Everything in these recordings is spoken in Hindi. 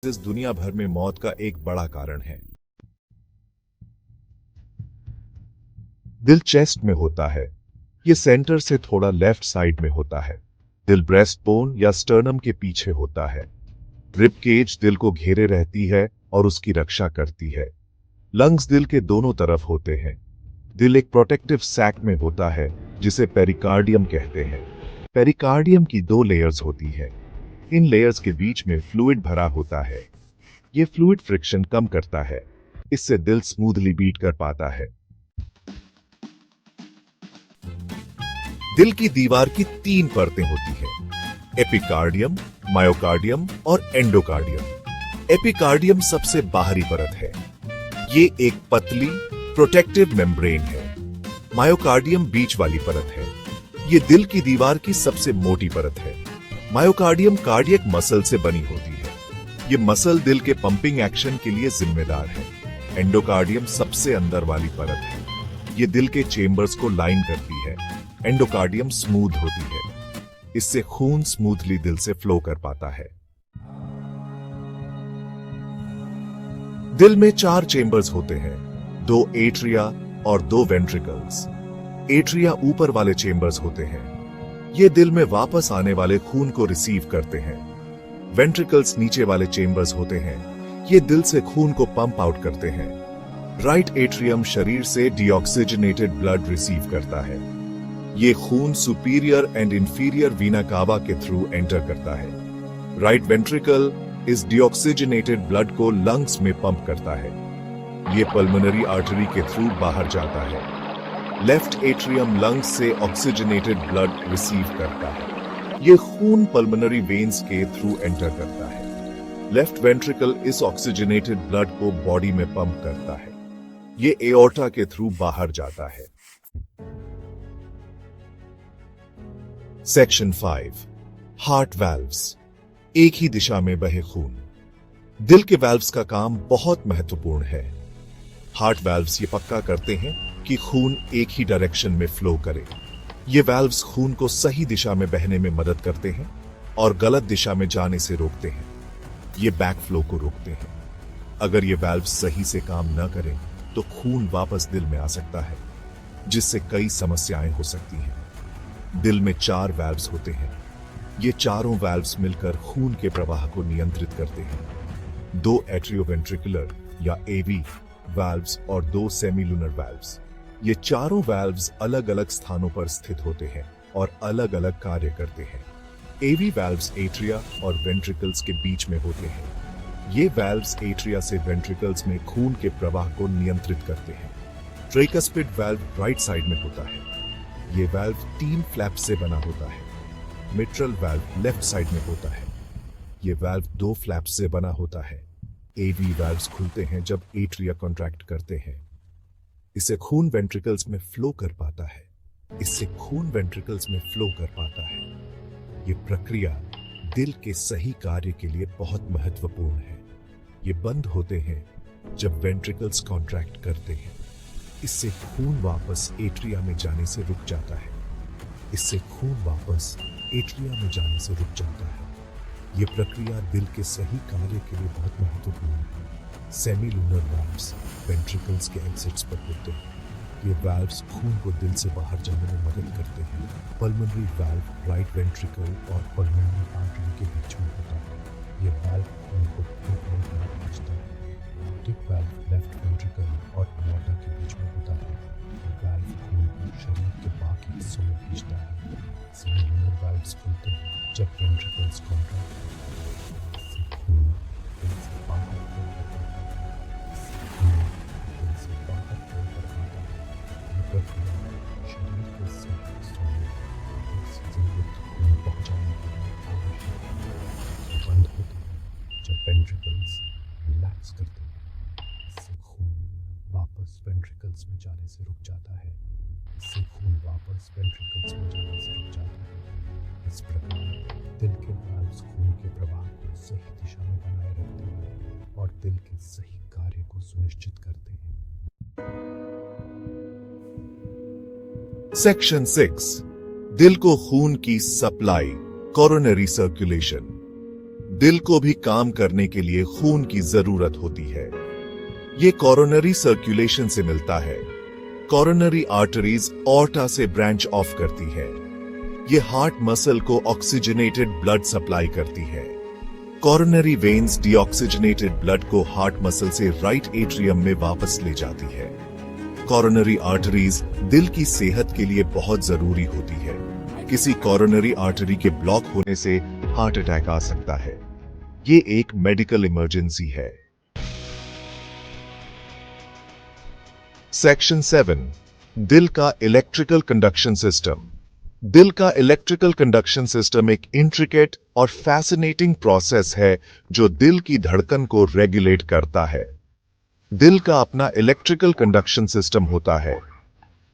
इस दुनिया भर में मौत का एक बड़ा कारण है। दिल चेस्ट में होता है। ये सेंटर से थोड़ा लेफ्ट साइड में होता है। दिल ब्रेस्ट बोन या स्टर्नम के पीछे होता है। रिब केज दिल को घेरे रहती है और उसकी रक्षा करती है। लंग्स दिल के दोनों तरफ होते हैं। दिल एक प्रोटेक्टिव सैक में होता है जिसे पेरिकार्डियम कहते हैं। पेरिकार्डियम की 2 लेयर्स होती है। इन लेयर्स के बीच में फ्लूइड भरा होता है। ये फ्लूइड फ्रिक्शन कम करता है। इससे दिल स्मूथली बीट कर पाता है। दिल की दीवार की 3 परतें होती हैं: एपिकार्डियम, मायोकार्डियम और एंडोकार्डियम। एपिकार्डियम सबसे बाहरी परत है। ये एक पतली प्रोटेक्टिव मेम्ब्रेन है। मायोकार्डियम बीच वाली परत है। ये दिल की दीवार की सबसे मोटी परत है। मायोकार्डियम कार्डियक मसल से बनी होती है। ये मसल दिल के पंपिंग एक्शन के लिए जिम्मेदार है। एंडोकार्डियम सबसे अंदर वाली परत है। ये दिल के चेंबर्स को लाइन करती है। एंडोकार्डियम स्मूथ होती है। इससे खून स्मूथली दिल से फ्लो कर पाता है। दिल में 4 चेंबर्स होते हैं, 2 एट्रिया और 2 वेंट्रिकल्स। एट्रिया ऊपर वाले चेंबर्स होते हैं। ये दिल में वापस आने वाले खून को रिसीव करते हैं। वेंट्रिकल्स नीचे वाले चेंबर्स होते हैं। ये दिल से खून को पंप आउट करते हैं। राइट एट्रियम शरीर से डीऑक्सीजनेटेड ब्लड रिसीव करता है। ये खून सुपीरियर एंड इंफीरियर वीना कावा के थ्रू एंटर करता है। राइट वेंट्रिकल इस डीऑक्सीजनेटेड ब्लड को लंग्स में पंप करता है। ये पल्मोनरी आर्टरी के थ्रू बाहर जाता है। लेफ्ट एट्रियम लंग्स से ऑक्सीजनेटेड ब्लड रिसीव करता है। ये खून पल्मोनरी वेन्स के थ्रू एंटर करता है। लेफ्ट वेंट्रिकल इस ऑक्सीजनेटेड ब्लड को बॉडी में पंप करता है। ये एओर्टा के थ्रू बाहर जाता है। Section 5, heart valves. एक ही दिशा में बहे खून। दिल के वाल्व्स का काम बहुत महत्वपूर्ण है। हार्ट वाल्व्स ये पक्का करते हैं कि खून एक ही डायरेक्शन में फ्लो करे। ये वाल्व्स खून को सही दिशा में बहने में मदद करते हैं और गलत दिशा में जाने से रोकते हैं। ये बैक फ्लो को रोकते हैं। अगर ये वाल्व्स सही से काम न करें तो खून वापस दिल में आ सकता है, जिससे कई समस्याएं हो सकती हैं। दिल में 4 वाल्व्स होते हैं। ये चारों वाल्व्स मिलकर खून के प्रवाह को नियंत्रित करते हैं। 2 एट्रियोवेंट्रिकुलर या एवी वाल्व्स और 2 सेमीलुनर वाल्व्स। ये चारों वाल्व्स अलग अलग स्थानों पर स्थित होते हैं और अलग अलग कार्य करते हैं। एवी वाल्व्स एट्रिया और वेंट्रिकल्स के बीच में होते हैं। ये वाल्व्स एट्रिया से वेंट्रिकल्स में खून के प्रवाह को नियंत्रित करते हैं। ट्राइकस्पिड वाल्व राइट साइड में होता है। ये वाल्व 3 फ्लैप से बना होता है। मिट्रल वाल्व लेफ्ट साइड में होता है। ये वाल्व 2 फ्लैप से बना होता है। एवी वाल्व्स खुलते हैं जब एट्रिया कॉन्ट्रैक्ट करते हैं। इससे खून वेंट्रिकल्स में फ्लो कर पाता है। ये प्रक्रिया दिल के सही कार्य के लिए बहुत महत्वपूर्ण है। ये बंद होते हैं जब वेंट्रिकल्स कॉन्ट्रैक्ट करते हैं। इससे खून वापस एट्रिया में जाने से रुक जाता है। ये प्रक्रिया दिल के सही कार्य के लिए बहुत महत्वपूर्ण है। सेमीलुनर वाल्व्स वेंट्रिकल्स के एग्जिट्स पर होते हैं। ये वाल्व्स खून को दिल से बाहर जाने में मदद करते हैं। पल्मोनरी वाल्व राइट वेंट्रिकल और पल्मोनरी आर्टरी के बीच में होता है। ये वाल्व खून को फेफड़ों में भेजता है। टिप वाल्व लेफ्ट वेंट्रिकल और एओर्टा के बीच में होता है। ये वाल्व खून को शरीर के बाकी हिस्सों में भेजता है। सेमीलुनर वाल्व्स खुलते हैं जब वेंट्रिकल्स कॉन्ट्रैक्ट करते हैं। इससे खून दिल से बाहर फ्लो करता है। ये प्रक्रिया शरीर के सभी हिस्सों में ऑक्सीजन युक्त खून पहुंचाने के लिए आवश्यक है। ये बंद होते हैं जब वेंट्रिकल्स रिलैक्स करते हैं। इससे खून वापस वेंट्रिकल्स में जाने से रुक जाता है। इस प्रकार दिल के वाल्व्स खून के प्रवाह को सही दिशा में बनाए रखते हैं और दिल के सही कार्य को सुनिश्चित करते हैं। सेक्शन 6, दिल को खून की सप्लाई, कोरोनरी सर्कुलेशन। दिल को भी काम करने के लिए खून की जरूरत होती है। ये कोरोनरी सर्कुलेशन से मिलता है। कोरोनरी आर्टरीज ऑर्टा से ब्रांच ऑफ करती है। ये हार्ट मसल को ऑक्सीजनेटेड ब्लड सप्लाई करती है। कोरोनरी वेन्स डीऑक्सीजनेटेड ब्लड को हार्ट मसल से राइट एट्रियम में वापस ले जाती है। कोरोनरी आर्टरीज दिल की सेहत के लिए बहुत जरूरी होती है। किसी कोरोनरी आर्टरी के ब्लॉक होने से हार्ट अटैक आ सकता है। ये एक मेडिकल इमरजेंसी है। सेक्शन 7, दिल का इलेक्ट्रिकल कंडक्शन सिस्टम। दिल का इलेक्ट्रिकल कंडक्शन सिस्टम एक इंट्रिकेट और फैसिनेटिंग प्रोसेस है जो दिल की धड़कन को रेगुलेट करता है। दिल का अपना इलेक्ट्रिकल कंडक्शन सिस्टम होता है।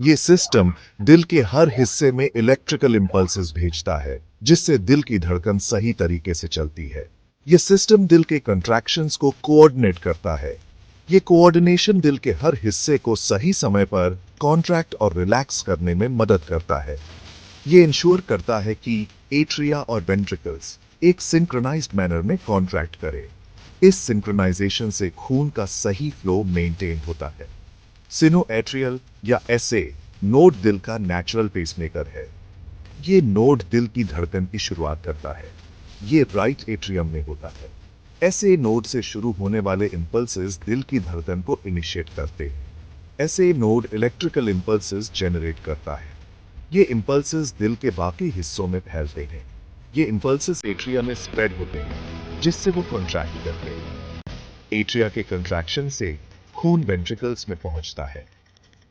ये सिस्टम दिल के हर हिस्से में इलेक्ट्रिकल इंपल्सेस भेजता है, जिससे दिल की धड़कन सही तरीके से चलती है। ये सिस्टम दिल के कंट्रैक्शंस को कोऑर्डिनेट करता है। ये कोऑर्डिनेशन दिल के हर हिस्से को सही समय पर कॉन्ट्रैक्ट और रिलैक्स करने में मदद करता है। ये इंश्योर करता है कि एट्रिया और वेंट्रिकल्स एक सिंक्रोनाइज्ड मैनर में कॉन्ट्रैक्ट करें। इस सिंक्रोनाइजेशन से खून का सही फ्लो मेंटेन होता है। सिनोएट्रियल या एसए नोड दिल का नेचुरल पेसमेकर है। ये नोड दिल की धड़कन की शुरुआत करता है। ये राइट एट्रियम में होता है। एसए नोड से शुरू होने वाले इंपल्सेस दिल की धड़कन को इनिशिएट करते हैं। SA node electrical impulses generate करता है। ये इंपल्सेस दिल के बाकी हिस्सों में फैलते हैं। ये इंपल्सेस एट्रिया में स्प्रेड होते हैं, जिससे वो कॉन्ट्रैक्ट करते हैं। एट्रिया के कंट्रैक्शन से खून वेंट्रिकल्स में पहुंचता है।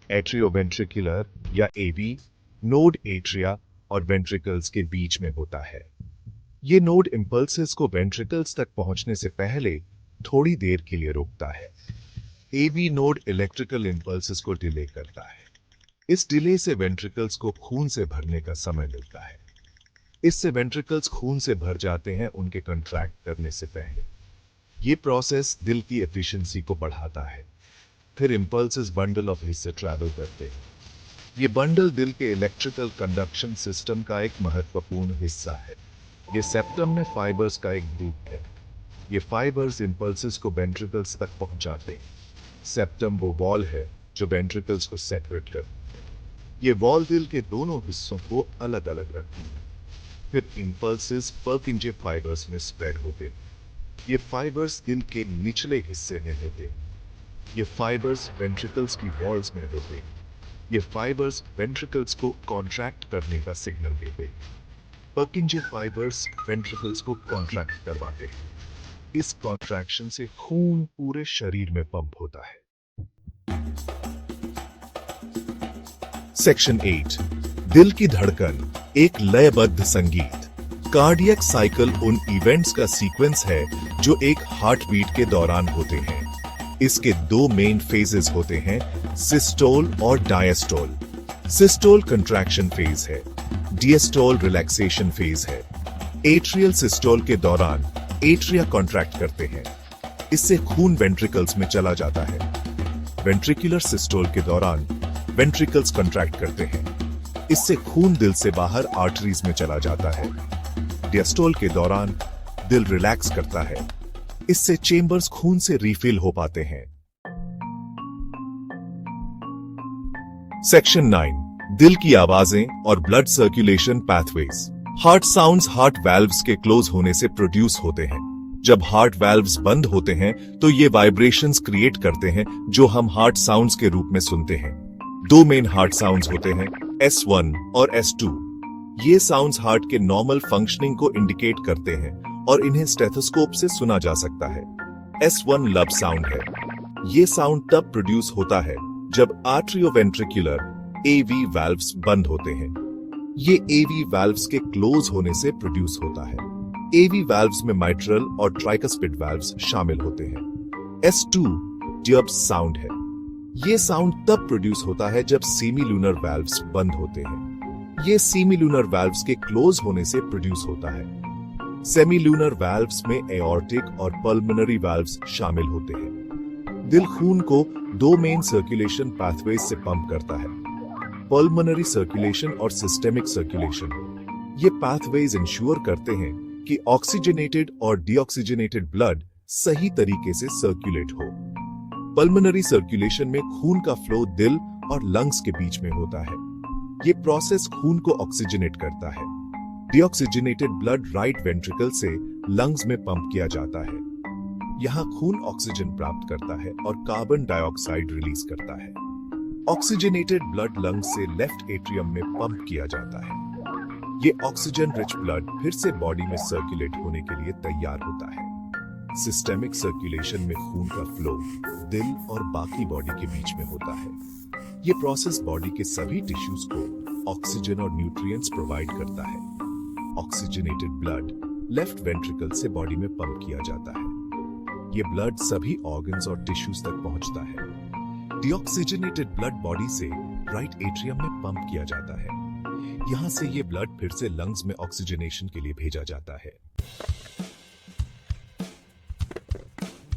एट्रियोवेंट्रिकुलर या एवी नोड एट्रिया और वेंट्रिकल्स के बीच में होता है। ये नोड इंपल्सेस को वेंट्रिकल्स तक पहुंचने से पहले थोड़ी देर के लिए रोकता है। एवी नोड इलेक्ट्रिकल इंपल्सेस को डिले करता है। इस डिले से वेंट्रिकल्स को खून से भरने का समय मिलता है। इससे वेंट्रिकल्स खून से भर जाते हैं उनके कंट्रैक्ट करने से पहले। ये प्रोसेस दिल की एफिशिएंसी को बढ़ाता है। फिर इंपल्सेस बंडल ऑफ हिस्से ट्रैवल करते हैं। ये बंडल दिल के इलेक्ट्रिकल कंडक्शन सिस्टम का एक महत्वपूर्ण हिस्सा है। ये सेप्टम में फाइबर्स का एक ग्रुप है। ये फाइबर्स इंपल्सेस को वेंट्रिकल्स तक पहुंचाते हैं। सेप्टम वो वॉल है जो वेंट्रिकल्स को सेपरेट करती है। ये वॉल दिल के दोनों हिस्सों को अलग अलग रखती है। फिर इंपल्सेस पर्किंजे फाइबर्स में स्प्रेड होते हैं। ये फाइबर्स दिल के निचले हिस्से में होते हैं। ये फाइबर्स वेंट्रिकल्स की वॉल्स में होते हैं। ये फाइबर्स वेंट्रिकल्स को कॉन्ट्रैक्ट करने का सिग्नल देते हैं। पर्किंजे फाइबर्स वेंट्रिकल्स को कॉन्ट्रैक्ट करवाते हैं। इस कॉन्ट्रैक्शन से खून पूरे शरीर में पंप होता है। सेक्शन 8, दिल की धड़कन एक लयबद्ध संगीत। कार्डियक साइकिल उन इवेंट्स का सीक्वेंस है जो एक हार्ट बीट के दौरान होते हैं। इसके दो मेन फेजेस होते हैं, सिस्टोल और डायस्टोल। सिस्टोल कंट्रैक्शन फेज है, डिएस्टोल रिलैक्सेशन फेज है। एट्रियल सिस्टोल के दौरान एट्रिया कॉन्ट्रैक्ट करते हैं। इससे खून वेंट्रिकल्स में चला जाता है। वेंट्रिकुलर सिस्टोल के दौरान वेंट्रिकल्स कॉन्ट्रैक्ट करते हैं। इससे खून दिल से बाहर आर्टरीज में चला जाता है। डिएस्टोल के दौरान दिल रिलैक्स करता है। इससे चेंबर्स खून से रिफिल हो पाते हैं। सेक्शन 9, दिल की आवाजें और blood circulation pathways. Heart sounds heart valves के क्लोज होने से प्रोड्यूस होते हैं। जब हार्ट वाल्व्स बंद होते हैं तो ये वाइब्रेशंस क्रिएट करते हैं जो हम हार्ट साउंड्स के रूप में सुनते हैं। दो मेन हार्ट साउंड्स होते हैं, S1 और S2। ये साउंड्स हार्ट के नॉर्मल फंक्शनिंग को इंडिकेट करते हैं और इन्हें स्टेथोस्कोप से सुना जा सकता है। S1 लब साउंड है। ये साउंड तब प्रोड्यूस होता है जब आर्ट्रियोवेंट्रिकुलर AV वाल्व्स बंद होते हैं। ये AV वाल्व्स के क्लोज होने से प्रोड्यूस होता है। AV वाल्व्स में माइट्रल और ट्राइकस्पिड वाल्व्स शामिल होते हैं। S2 डियर्ब्स साउंड है। ये साउंड तब प्रोड्यूस होता है जब सेमीलूनर वाल्व्स बंद होते हैं। ये सेमीलूनर वाल्व्स के क्लोज होने से प्रोड्यूस होता है। सेमीलूनर वाल्व्स में एओर्टिक और पल्मोनरी वाल्व्स शामिल होते हैं। दिल खून को दो मेन सर्कुलेशन पाथवेज से पंप करता है, पल्मोनरी सर्कुलेशन और सिस्टेमिक सर्कुलेशन। ये पाथवेज इंश्योर करते हैं कि ऑक्सीजनेटेड और डीऑक्सीजनेटेड ब्लड सही तरीके से सर्कुलेट हो। पल्मोनरी सर्कुलेशन में खून का फ्लो दिल और लंग्स के बीच में होता है। ये प्रोसेस खून को ऑक्सीजनेट करता है। डीऑक्सीजनेटेड ब्लड राइट वेंट्रिकल से लंग्स में पंप किया जाता है। यहाँ खून ऑक्सीजन प्राप्त करता है और कार्बन डाइऑक्साइड रिलीज करता है। ऑक्सीजनेटेड ब्लड लंग्स से लेफ्ट एट्रियम में पंप किया जाता है। ये ऑक्सीजन रिच ब्लड फिर से बॉडी में सर्कुलेट होने के लिए तैयार होता है। सिस्टेमिक सर्कुलेशन में खून का फ्लो दिल और बाकी बॉडी के बीच में होता है। ये प्रोसेस बॉडी के सभी टिश्यूज को ऑक्सीजन और न्यूट्रिएंट्स प्रोवाइड करता है। ऑक्सीजनेटेड ब्लड लेफ्ट वेंट्रिकल से बॉडी में पंप किया जाता है। ये ब्लड सभी ऑर्गन्स और टिश्यूज तक पहुंचता है। डीऑक्सीजनेटेड ब्लड बॉडी से राइट एट्रियम में पंप किया जाता है। यहां से ये ब्लड फिर से लंग्स में ऑक्सीजनेशन के लिए भेजा जाता है।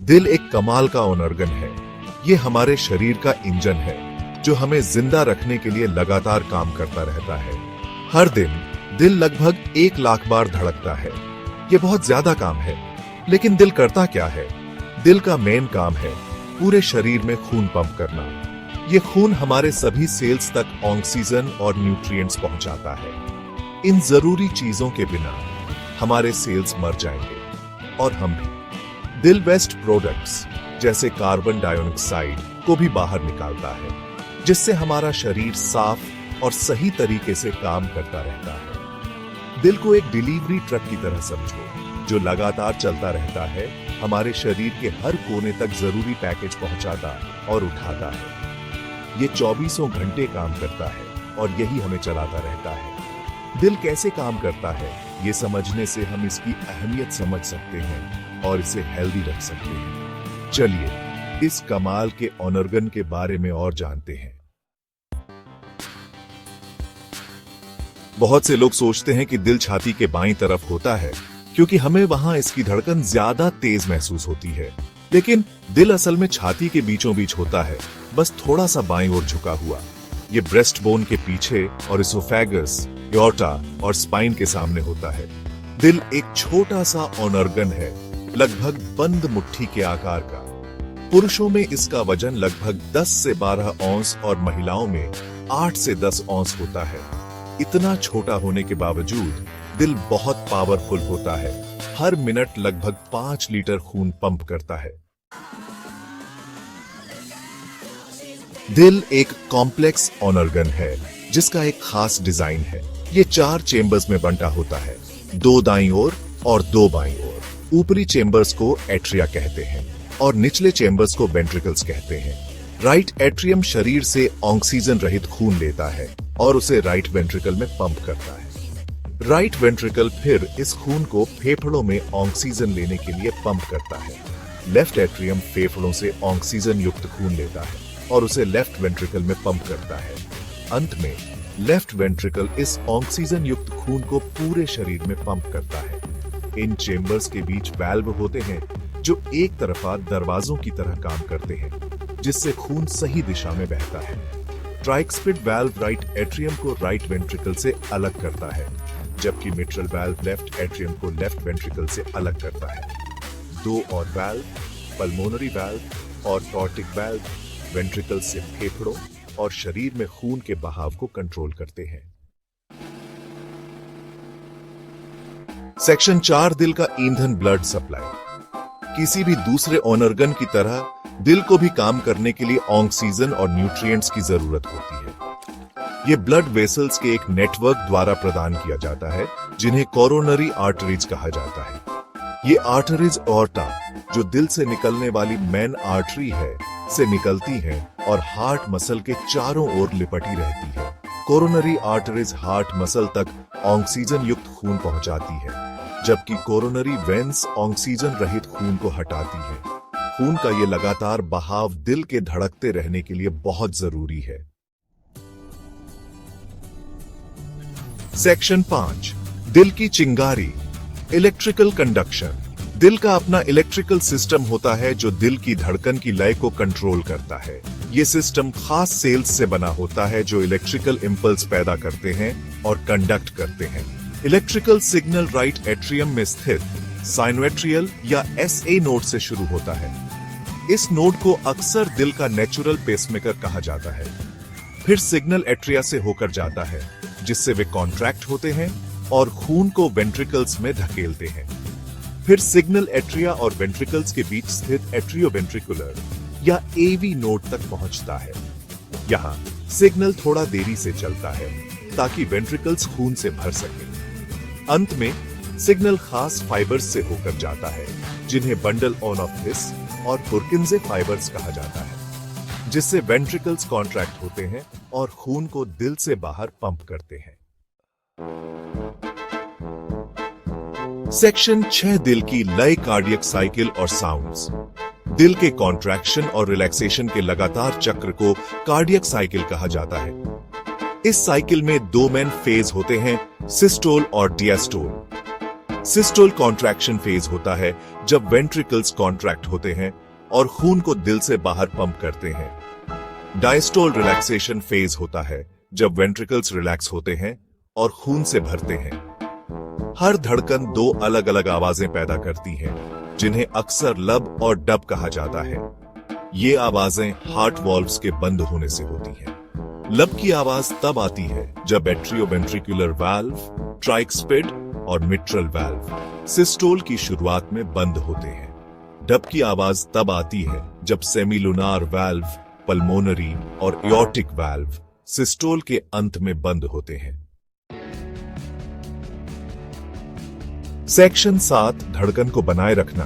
दिल एक कमाल का ऑर्गन है। ये हमारे शरीर का इंजन है जो हमें जिंदा रखने के लिए लगातार काम करता रहता है। हर दिन दिल लगभग 1 लाख बार धड़कता है। ये बहुत ज्यादा काम है, लेकिन दिल करता क्या है? दिल का मेन काम है पूरे शरीर में खून पंप करना। ये खून हमारे सभी सेल्स तक ऑक्सीजन और न्यूट्रिएंट्स पहुंचाता है। इन जरूरी चीजों के बिना हमारे सेल्स मर जाएंगे और हम भी। दिल वेस्ट प्रोडक्ट्स जैसे कार्बन डाइऑक्साइड को भी बाहर निकालता है, जिससे हमारा शरीर साफ और सही तरीके से काम करता रहता है। दिल को एक डिलीवरी ट्रक की तरह समझो, जो लगातार चलता रहता है, हमारे शरीर के हर कोने तक जरूरी पैकेज पहुंचाता और उठाता है। ये 24 घंटे काम करता है और यही हमें चलाता रहता है। दिल कैसे काम करता है, ये समझने से हम इसकी अहमियत समझ सकते हैं और इसे हेल्दी रख सकते हैं। चलिए इस कमाल के ऑर्गन के बारे में और जानते हैं। बहुत से लोग सोचते हैं कि दिल छाती के बाईं तरफ होता है क्योंकि हमें वहां इसकी धड़कन ज्यादा तेज महसूस होती है, लेकिन दिल असल में छाती के बीचों बीच होता है, बस थोड़ा सा बाईं ओर झुका हुआ। ये ब्रेस्ट बोन के पीछे और इसोफेगस, एओर्टा और स्पाइन के सामने होता है। दिल एक छोटा सा ऑर्गन है, लगभग बंद मुट्ठी के आकार का। पुरुषों में इसका वजन लगभग 10 से 12 औंस और महिलाओं में 8 से 10 औंस होता है। इतना छोटा होने के बावजूद दिल बहुत पावरफुल होता है। हर मिनट लगभग 5 लीटर खून पंप करता है। दिल एक कॉम्प्लेक्स ऑर्गन है जिसका एक खास डिजाइन है। ये 4 चेंबर्स में बंटा होता है, 2 दाईं ओर और 2 बाईं ओर। ऊपरी चेंबर्स को एट्रिया कहते हैं और निचले चेंबर्स को वेंट्रिकल्स कहते हैं। राइट एट्रियम शरीर से ऑक्सीजन रहित खून लेता है और उसे राइट वेंट्रिकल में पंप करता है। राइट वेंट्रिकल फिर इस खून को फेफड़ों में ऑक्सीजन लेने के लिए पंप करता है। लेफ्ट एट्रियम फेफड़ों से ऑक्सीजन युक्त खून लेता है और उसे लेफ्ट वेंट्रिकल में पंप करता है। अंत में लेफ्ट वेंट्रिकल इस ऑक्सीजन युक्त खून को पूरे शरीर में पंप करता है। इन चेंबर्स के बीच वाल्व होते हैं जो एक तरफा दरवाजों की तरह काम करते हैं, जिससे खून सही दिशा में बहता है। ट्राइस्पिड वाल्व राइट एट्रियम को राइट वेंट्रिकल से अलग करता है, जबकि मिट्रल वाल्व लेफ्ट एट्रियम को लेफ्ट वेंट्रिकल से अलग करता है। 2 और वाल्व, पल्मोनरी वाल्व और टॉर्टिक वाल्व वेंट्रिकल से फेफड़ों और शरीर में खून के बहाव को कंट्रोल करते हैं। सेक्शन 4 दिल का ईंधन ब्लड सप्लाई। किसी भी दूसरे ऑर्गन की तरह दिल को भी काम करने के लिए ऑक्सीजन और न्यूट्रिएंट्स की जरूरत होती है। ये ब्लड वेसल्स के एक नेटवर्क द्वारा प्रदान किया जाता है, जिन्हें कोरोनरी आर्टरीज कहा जाता है। ये आर्टरीज एओर्टा, जो दिल से निकलने वाली मेन आर्टरी है, से निकलती हैं और हार्ट मसल के चारों ओर लिपटी रहती है। कोरोनरी आर्टरीज हार्ट मसल तक ऑक्सीजन युक्त खून पहुंचाती है, जबकि कोरोनरी वेन्स ऑक्सीजन रहित खून को हटाती है। खून का ये लगातार बहाव दिल के धड़कते रहने के लिए बहुत जरूरी है। सेक्शन 5 दिल की चिंगारी, इलेक्ट्रिकल कंडक्शन। दिल का अपना इलेक्ट्रिकल सिस्टम होता है जो दिल की धड़कन की लय को कंट्रोल करता है। ये सिस्टम खास सेल्स से बना होता है जो इलेक्ट्रिकल इंपल्स पैदा करते हैं और कंडक्ट करते हैं। इलेक्ट्रिकल सिग्नल राइट एट्रियम में स्थित साइनोएट्रियल या SA नोड से शुरू होता है। इस नोड को अक्सर दिल का नेचुरल पेसमेकर कहा जाता है। फिर सिग्नल एट्रिया से होकर जाता है, जिससे वे कॉन्ट्रैक्ट होते हैं और खून को वेंट्रिकल्स में धकेलते हैं। फिर सिग्नल एट्रिया और वेंट्रिकल्स के बीच स्थित एट्रियोवेंट्रिकुलर या AV नोड तक पहुंचता है। यहाँ सिग्नल थोड़ा देरी से चलता है ताकि वेंट्रिकल्स खून से भर सके। अंत में सिग्नल खास फाइबर्स से होकर जाता है, जिन्हें बंडल ऑन ऑफ हिस और पुरकिंजे फाइबर्स कहा जाता है, जिससे वेंट्रिकल्स कॉन्ट्रैक्ट होते हैं और खून को दिल से बाहर पंप करते हैं। सेक्शन 6 दिल की लय, कार्डियक साइकिल और साउंड्स। दिल के कॉन्ट्रैक्शन और रिलैक्सेशन के लगातार चक्र को कार्डियक साइकिल कहा जाता है। इस साइकिल में दो मेन फेज होते हैं, सिस्टोल और डियास्टोल। सिस्टोल कॉन्ट्रैक्शन फेज होता है जब वेंट्रिकल्स कॉन्ट्रैक्ट होते हैं और खून को दिल से बाहर पंप करते हैं। डायस्टोल रिलैक्सेशन फेज होता है जब वेंट्रिकल्स रिलैक्स होते हैं और खून से भरते हैं। हर धड़कन दो अलग अलग आवाजें पैदा करती हैं, जिन्हें अक्सर लब और डब कहा जाता है। ये आवाजें हार्ट वॉल्व्स के बंद होने से होती हैं। लब की आवाज तब आती है जब एट्रियोवेंट्रिकुलर वाल्व, ट्राइक्स्पिड और मिट्रल वाल्व सिस्टोल की शुरुआत में बंद होते हैं। डब की आवाज तब आती है जब सेमीलुनार वाल्व, पल्मोनरी और एओर्टिक वाल्व सिस्टोल के अंत में बंद होते हैं। सेक्शन 7 धड़कन को बनाए रखना,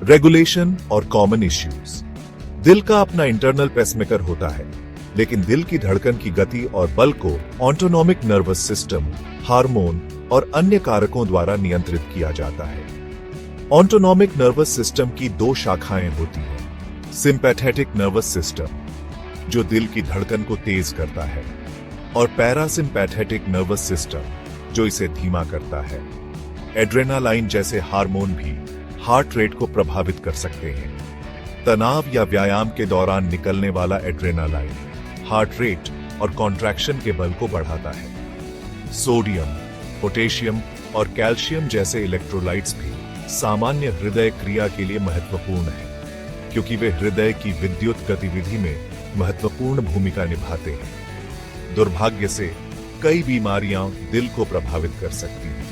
रेगुलेशन और कॉमन इश्यूज। दिल का अपना इंटरनल पेसमेकर होता है, लेकिन दिल की धड़कन की गति और बल को ऑटोनॉमिक नर्वस सिस्टम, हार्मोन और अन्य कारकों द्वारा नियंत्रित किया जाता है। ऑटोनॉमिक नर्वस सिस्टम की दो शाखाएं होती हैं, सिंपैथेटिक नर्वस सिस्टम, जो दिल की धड़कन को तेज करता है, और पैरासिम्पैथेटिक नर्वस सिस्टम, जो इसे धीमा करता है। एड्रेनालाइन जैसे हार्मोन भी हार्ट रेट को प्रभावित कर सकते हैं। तनाव या व्यायाम के दौरान निकलने वाला एड्रेनालाइन हार्ट रेट और कॉन्ट्रैक्शन के बल को बढ़ाता है। सोडियम, पोटेशियम और कैल्शियम जैसे इलेक्ट्रोलाइट्स भी सामान्य हृदय क्रिया के लिए महत्वपूर्ण हैं, क्योंकि वे हृदय की विद्युत गतिविधि में महत्वपूर्ण भूमिका निभाते हैं। दुर्भाग्य से कई बीमारियां दिल को प्रभावित कर सकती हैं।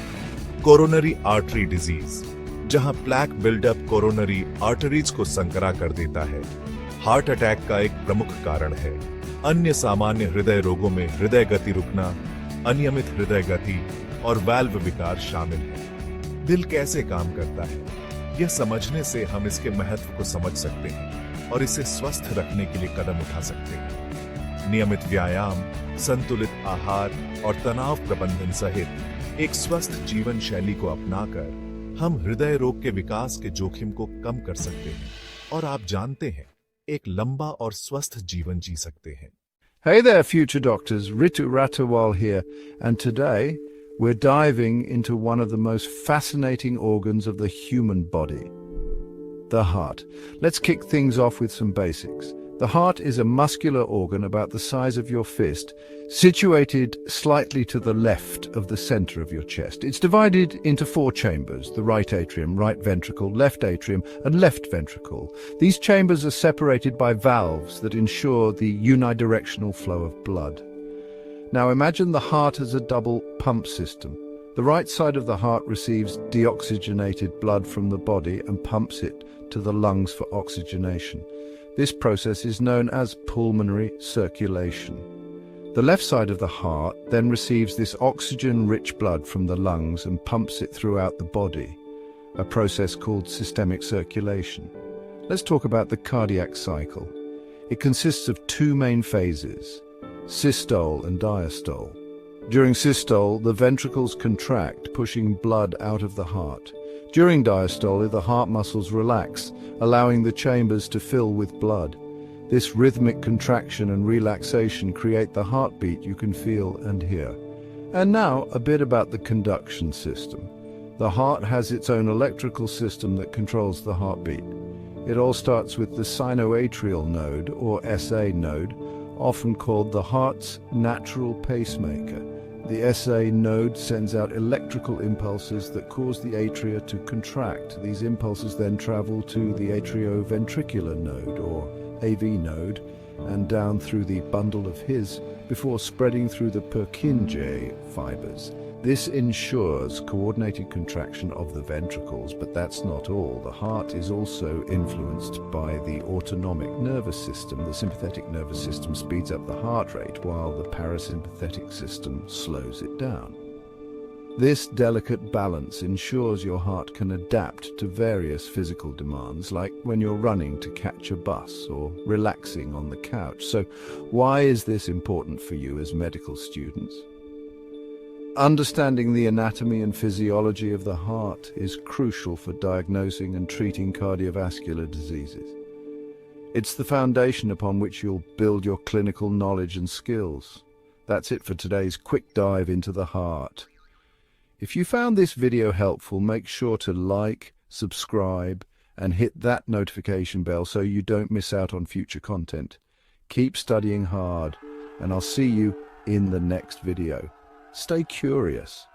कोरोनरी आर्टरी डिजीज, जहां प्लैक बिल्डअप कोरोनरी आर्टरीज को संकरा कर देता है, हार्ट अटैक का एक प्रमुख कारण है। अन्य सामान्य हृदय रोगों में हृदय गति रुकना, अनियमित हृदय गति और वाल्व विकार शामिल है। दिल कैसे काम करता है, यह समझने से हम इसके महत्व को समझ सकते हैं और इसे स्वस्थ रखने के लिए कदम उठा सकते हैं। नियमित व्यायाम, संतुलित आहार और तनाव प्रबंधन सहित एक स्वस्थ जीवन शैली को अपनाकर हम हृदय रोग के विकास के जोखिम को कम कर सकते हैं और आप जानते हैं, एक लंबा और स्वस्थ जीवन जी सकते हैं। Hey there, future doctors. Ritu Ratawal here, and today we're diving into one of the most fascinating organs of the human body, the heart. Let's kick things off with some basics. The heart is a muscular organ about the size of your fist, situated slightly to the left of the center of your chest. It's divided into 4 chambers: the right atrium, right ventricle, left atrium, and left ventricle. These chambers are separated by valves that ensure the unidirectional flow of blood. Now imagine the heart as a double pump system. The right side of the heart receives deoxygenated blood from the body and pumps it to the lungs for oxygenation. This process is known as pulmonary circulation. The left side of the heart then receives this oxygen-rich blood from the lungs and pumps it throughout the body, a process called systemic circulation. Let's talk about the cardiac cycle. It consists of 2 main phases, systole and diastole. During systole, the ventricles contract, pushing blood out of the heart. During diastole, the heart muscles relax, allowing the chambers to fill with blood. This rhythmic contraction and relaxation create the heartbeat you can feel and hear. And now, a bit about the conduction system. The heart has its own electrical system that controls the heartbeat. It all starts with the sinoatrial node, or SA node, often called the heart's natural pacemaker. The SA node sends out electrical impulses that cause the atria to contract. These impulses then travel to the atrioventricular node, or AV node, and down through the bundle of His before spreading through the Purkinje fibers. This ensures coordinated contraction of the ventricles, but that's not all. The heart is also influenced by the autonomic nervous system. The sympathetic nervous system speeds up the heart rate, while the parasympathetic system slows it down. This delicate balance ensures your heart can adapt to various physical demands, like when you're running to catch a bus or relaxing on the couch. So, why is this important for you as medical students? Understanding the anatomy and physiology of the heart is crucial for diagnosing and treating cardiovascular diseases. It's the foundation upon which you'll build your clinical knowledge and skills. That's it for today's quick dive into the heart. If you found this video helpful, make sure to like, subscribe, and hit that notification bell so you don't miss out on future content. Keep studying hard, and I'll see you in the next video. Stay curious.